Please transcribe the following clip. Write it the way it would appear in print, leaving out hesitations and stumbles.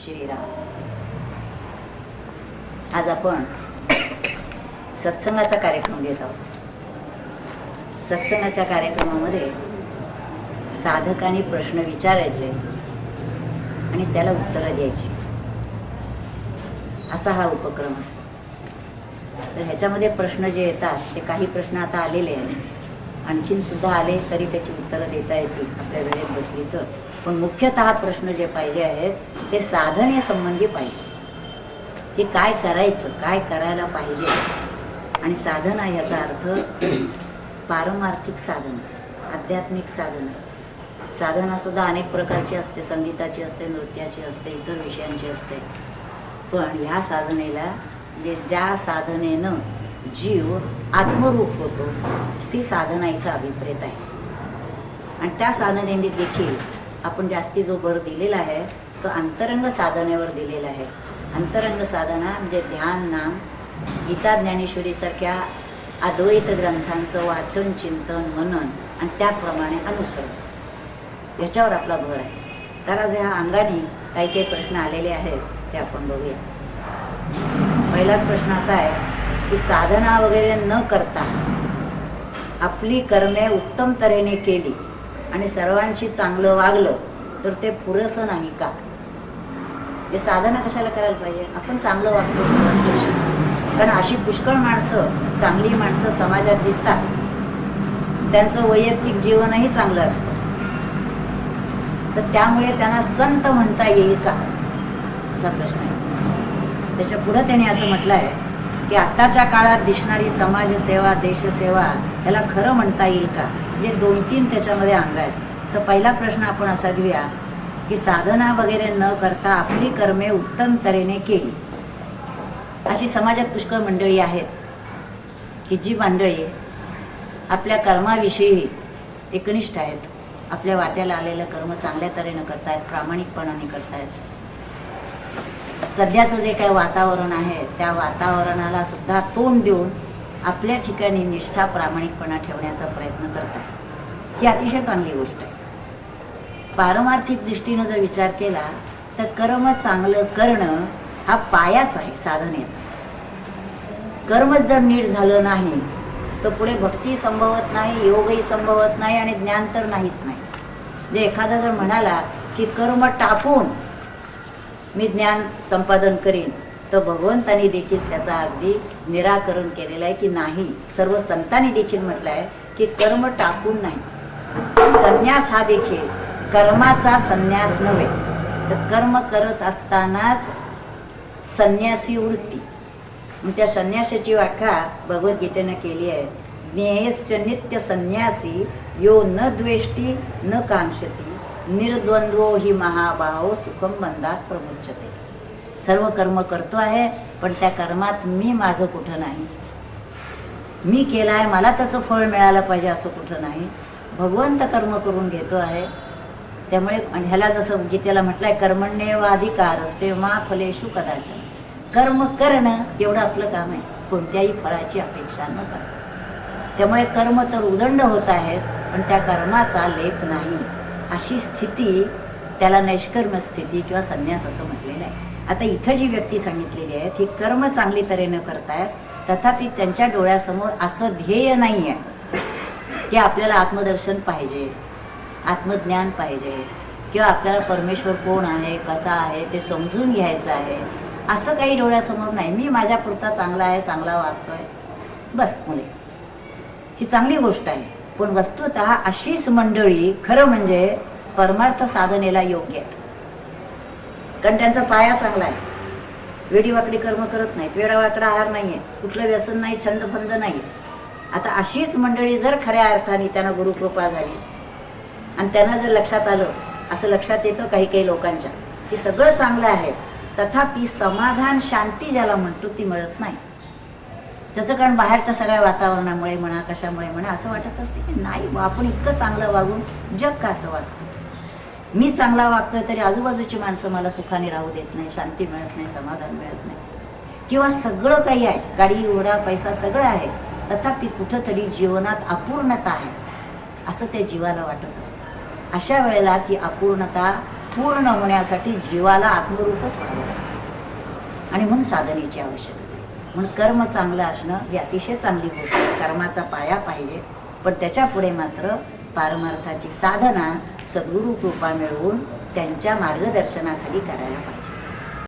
श्रीराम. आज आपण सत्संगाचा कार्यक्रम घेत आहोत. सत्संगाच्या कार्यक्रमामध्ये साधकांनी प्रश्न विचारायचे आणि त्याला उत्तरं द्यायची, असा हा उपक्रम असतो. तर ह्याच्यामध्ये प्रश्न जे येतात ते काही प्रश्न आता आलेले आहेत, आणखीन सुद्धा आले तरी त्याची उत्तरं देता येतील आपल्या वेळेत बसली तर. पण मुख्यतः प्रश्न जे पाहिजे आहेत ते साधनेसंबंधी पाहिजे, की काय करायचं, काय करायला पाहिजे. आणि साधना याचा अर्थ पारमार्थिक साधना, आध्यात्मिक साधना. साधनासुद्धा अनेक प्रकारची असते, संगीताची असते, नृत्याची असते, इतर विषयांची असते. पण ह्या साधनेला म्हणजे ज्या साधनेनं जीव आत्मरूप होतो ती साधना इथं अभिप्रेत आहे. आणि त्या साधनेने देखील आपण जास्ती जो भर दिलेला आहे तो अंतरंग साधनेवर दिलेला आहे. अंतरंग साधना म्हणजे ध्यान, नाम, गीता, ज्ञानेश्वरीसारख्या अद्वैत ग्रंथांचं वाचन, चिंतन, मनन आणि त्याप्रमाणे अनुसरण, याच्यावर आपला भर आहे. तर आज ह्या अंगाने काही काही प्रश्न आलेले आहेत ते आपण बघूया. पहिलाच प्रश्न असा आहे की साधना वगैरे न करता आपली कर्मे उत्तम तऱ्हेने केली आणि सर्वांशी चांगलं वागलं तर ते पुरेसं नाही का? हे साधना कशाला करायला पाहिजे? आपण चांगलं वागतो सर्वांशी. कारण अशी पुष्कळ माणसं, चांगली माणसं समाजात दिसतात, त्यांचं वैयक्तिक जीवनही चांगलं असतं. तर त्यामुळे त्यांना संत म्हणता येईल का, असा प्रश्न आहे. त्याच्या पुढं त्याने असं म्हटलं आहे की आत्ताच्या काळात दिसणारी समाजसेवा, देशसेवा याला खरं म्हणता येईल का? म्हणजे 2-3 त्याच्यामध्ये अंग आहेत. तर पहिला प्रश्न आपण असा घेऊया की साधना वगैरे न करता आपली कर्मे उत्तम तऱ्हेने केली. अशी समाजात पुष्कळ मंडळी आहेत की जी मंडळी आपल्या कर्माविषयी एकनिष्ठ आहेत, आपल्या वाट्याला आलेलं कर्म चांगल्या तऱ्हेनं करतायत, प्रामाणिकपणाने करतायत. सध्याचं जे काही वातावरण आहे त्या वातावरणाला सुद्धा तोंड देऊन आपल्या ठिकाणी निष्ठा, प्रामाणिकपणा ठेवण्याचा प्रयत्न करतात. ही अतिशय चांगली गोष्ट आहे. पारमार्थिक दृष्टीनं जर विचार केला तर कर्म चांगलं करणं हा पायाच आहे साधनेचा. कर्मच जर नीट झालं नाही तर पुढे भक्ती संभवत नाही, योगही संभवत नाही आणि ज्ञान तर नाहीच नाही. म्हणजे एखादा जर म्हणाला की कर्म टाकून मी ज्ञान संपादन करीन, तर भगवंतांनी देखील त्याचा अगदी निराकरण केलेलं आहे की नाही. सर्व संतांनी देखील म्हटलं आहे की कर्म टाकून नाही. संन्यास हा देखील कर्माचा संन्यास नव्हे, तर कर्म करत असतानाच संन्यासी वृत्ती. मग त्या संन्यासाची व्याख्या भगवद्गीतेनं केली आहे. ज्ञेयस्य नित्य संन्यासी यो न द्वेष्टी न कांक्षती निर्द्वंद्वो हि महाभाव सुखम बंधात प्रमुच्यते. सर्व कर्म करतो आहे पण त्या कर्मात मी माझं कुठं नाही, मी केलं आहे मला त्याचं फळ मिळालं पाहिजे असं कुठं नाही. भगवंत कर्म करून घेतो आहे. त्यामुळे ह्याला जसं गीतेला म्हटलंय कर्मण्येवाधिकार असते मा फलेषु कदाचन. कर्म करणं एवढं आपलं काम आहे, कोणत्याही फळाची अपेक्षा न करता. त्यामुळे कर्म तर उदंड होत आहेत पण त्या कर्माचा लेप नाही. अशी स्थिती त्याला नैष्कर्म स्थिती किंवा संन्यास असं म्हटलेलं आहे. आता इथं जी व्यक्ती सांगितलेली आहे ती कर्म चांगली तऱ्हेनं करतायत, तथापि त्यांच्या डोळ्यासमोर असं ध्येय नाही आहे की आपल्याला आत्मदर्शन पाहिजे, आत्मज्ञान पाहिजे, किंवा आपल्याला परमेश्वर कोण आहे, कसा आहे ते समजून घ्यायचं आहे, असं काही डोळ्यासमोर नाही. मी माझ्यापुरता चांगला आहे, चांगला वागतोय, बस मुले. ही चांगली गोष्ट आहे. पण वस्तुतः अशीच मंडळी खरं म्हणजे परमार्थ साधनेला योग्य आहेत. कारण त्यांचा पाया चांगला आहे. वेडीवाकडी कर्म करत नाहीत, वेडावाकडा आहार नाही आहे, कुठलं व्यसन नाही, छंदफंद नाही. आता अशीच मंडळी जर खऱ्या अर्थाने त्यांना गुरुकृपा झाली आणि त्यांना जर लक्षात आलं, असं लक्षात येतं काही काही लोकांच्या की सगळं चांगलं आहे, तथापि समाधान, शांती ज्याला म्हणतो ती मिळत नाही. त्याचं कारण बाहेरच्या सगळ्या वातावरणामुळे म्हणा, कशामुळे म्हणा, असं वाटत असते की नाही आपण इतकं चांगलं वागून जग का असं वागतं. मी चांगला वागतोय तरी आजूबाजूची माणसं मला सुखाने राहू देत नाही, शांती मिळत नाही, समाधान मिळत नाही. किंवा सगळं काही आहे, गाडी, घोडा, पैसा सगळं आहे, तथापि कुठंतरी जीवनात अपूर्णता आहे असं त्या जीवाला वाटत असतं. अशा वेळेला ती अपूर्णता पूर्ण होण्यासाठी जीवाला आत्मरूपच व्हावं लागतं आणि म्हणून साधनेची आवश्यकता आहे. म्हणून कर्म चांगलं असणं ही अतिशय चांगली गोष्ट आहे. कर्माचा पाया पाहिजे, पण त्याच्या पुढे मात्र पारमार्थाची साधना सद्गुरू कृपा मिळवून त्यांच्या मार्गदर्शनाखाली करायला पाहिजे.